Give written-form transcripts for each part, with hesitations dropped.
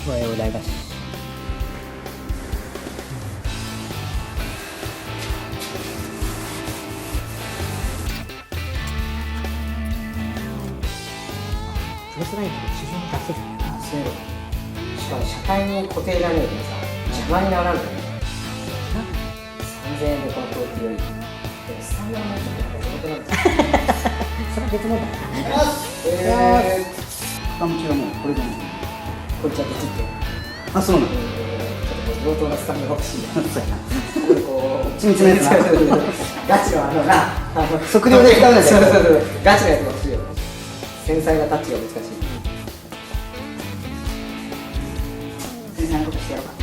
おはようございます。プロスラインで自然に出せる。あ、そういうの。しかも車体に固定られるけどさ、邪魔にならんだよね。3000円でこのクオリティより。でも3万円ちょっと高くなるんですよ。それは別物だな。片持ちはもうこれでもこっちはできって。あ、そうなの。ちょっと上等なスタンドが欲しいな。そうやな。これこう、緻密なやつなガチの測量で使うやつやそうそうそう、ガチのやつが欲しいよ。繊細なタッチが難しい。繊細なことしてやろうか。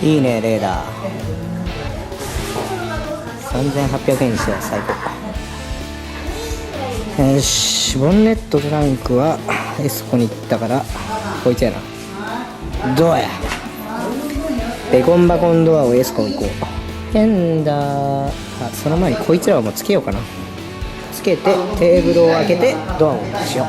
いいね、レーダー。3800円にしては最高。よし、ボンネットトランクはエスコに行ったからこいつやな。どうや、ベコンバコンドアをエスコに行こう。フェンダー、あ、その前にこいつらをもうつけようかな。つけてテーブルを開けてドアをしよう。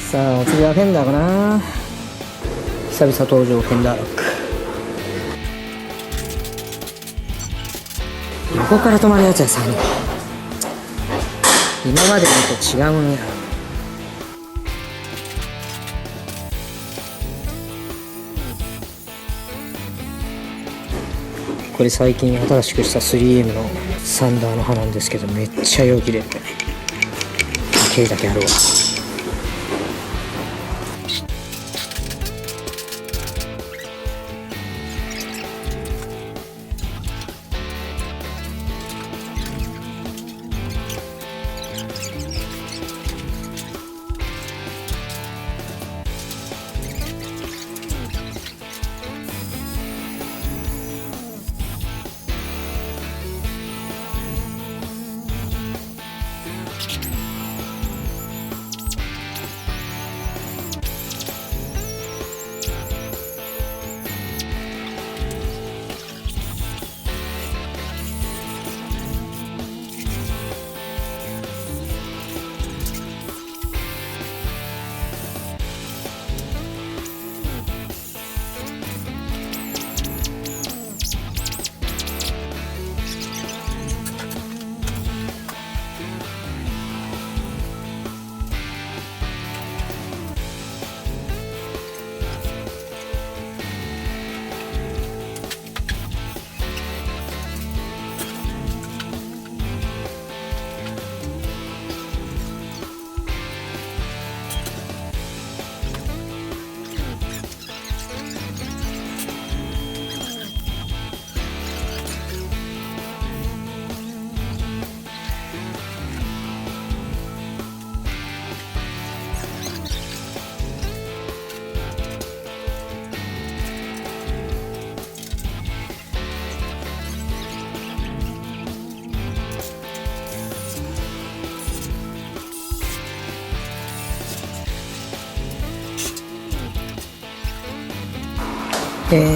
さあお次はフェンダーかな。久々登場フェンダーロック。横から止まるやつやさ、今までのと違うんや。これ最近新しくした 3M のサンダーの刃なんですけど、めっちゃよう切れる。切れだけあるわ。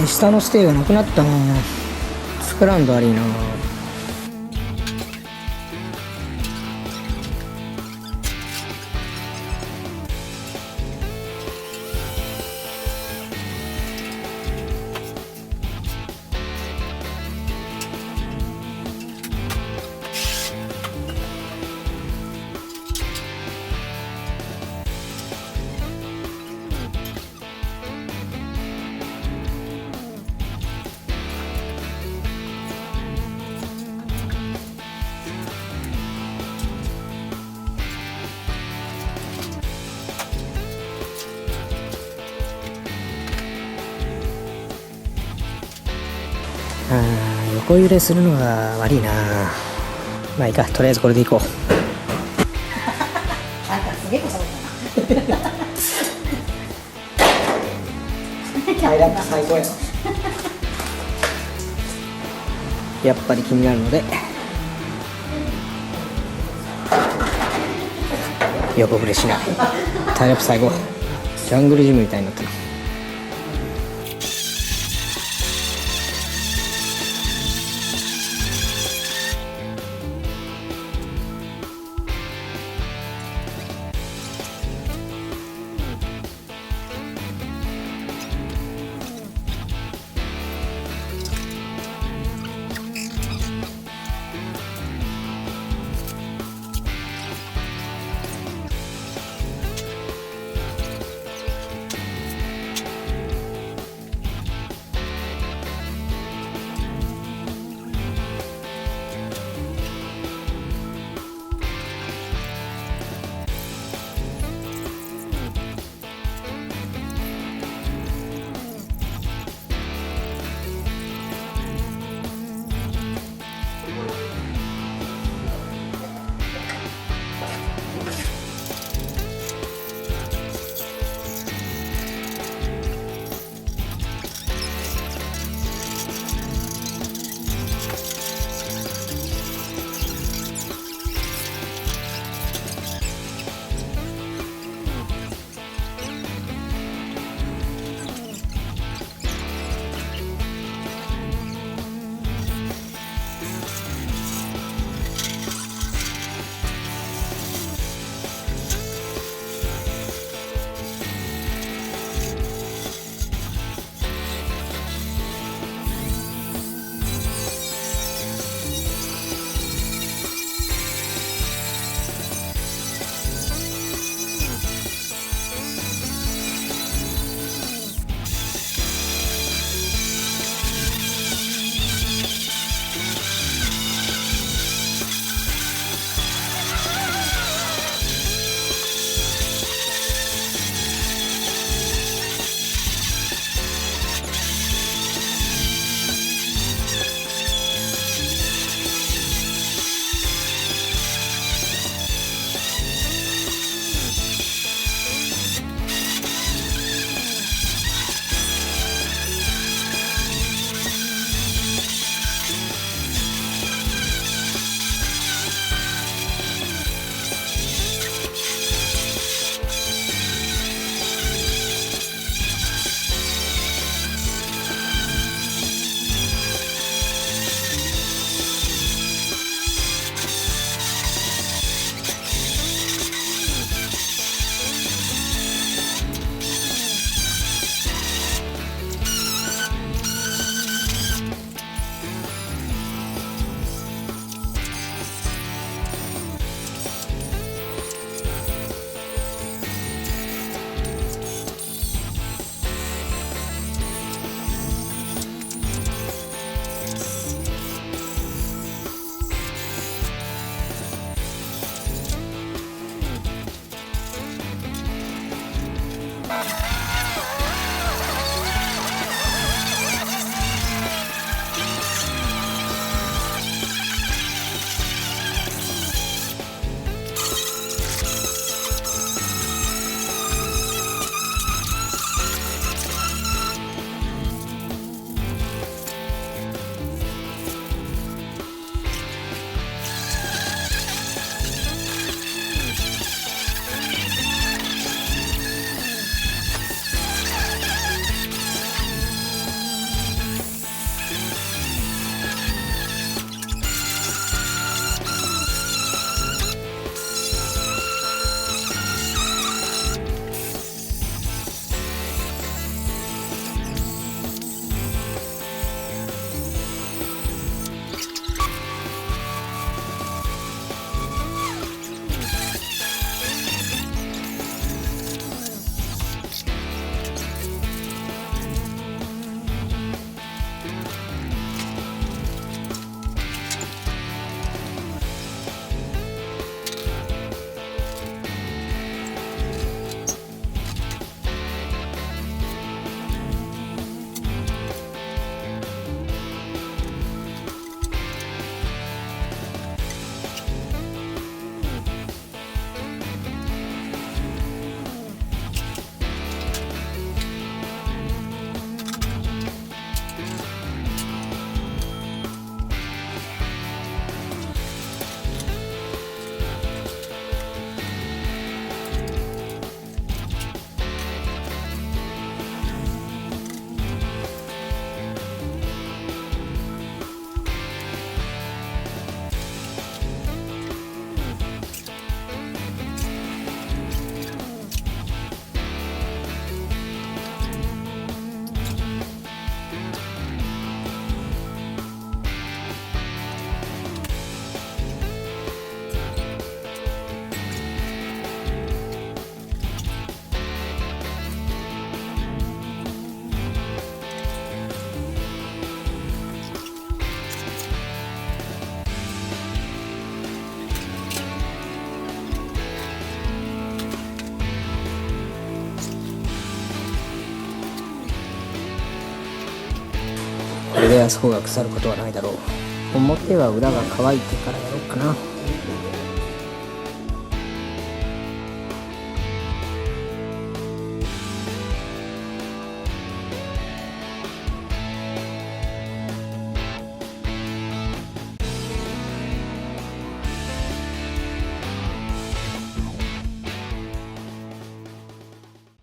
下のステーがなくなったな。作らんと悪いな。横揺れするのは悪いな。まあいいか、とりあえずこれでいこう。あんたすげえことだな。ハイラック最高や。やっぱり気になるので横ブレしない。タイラップ最後。ジャングルジムみたいになったな。これであそこが腐ることはないだろう。表は裏が乾いてからやろうかな。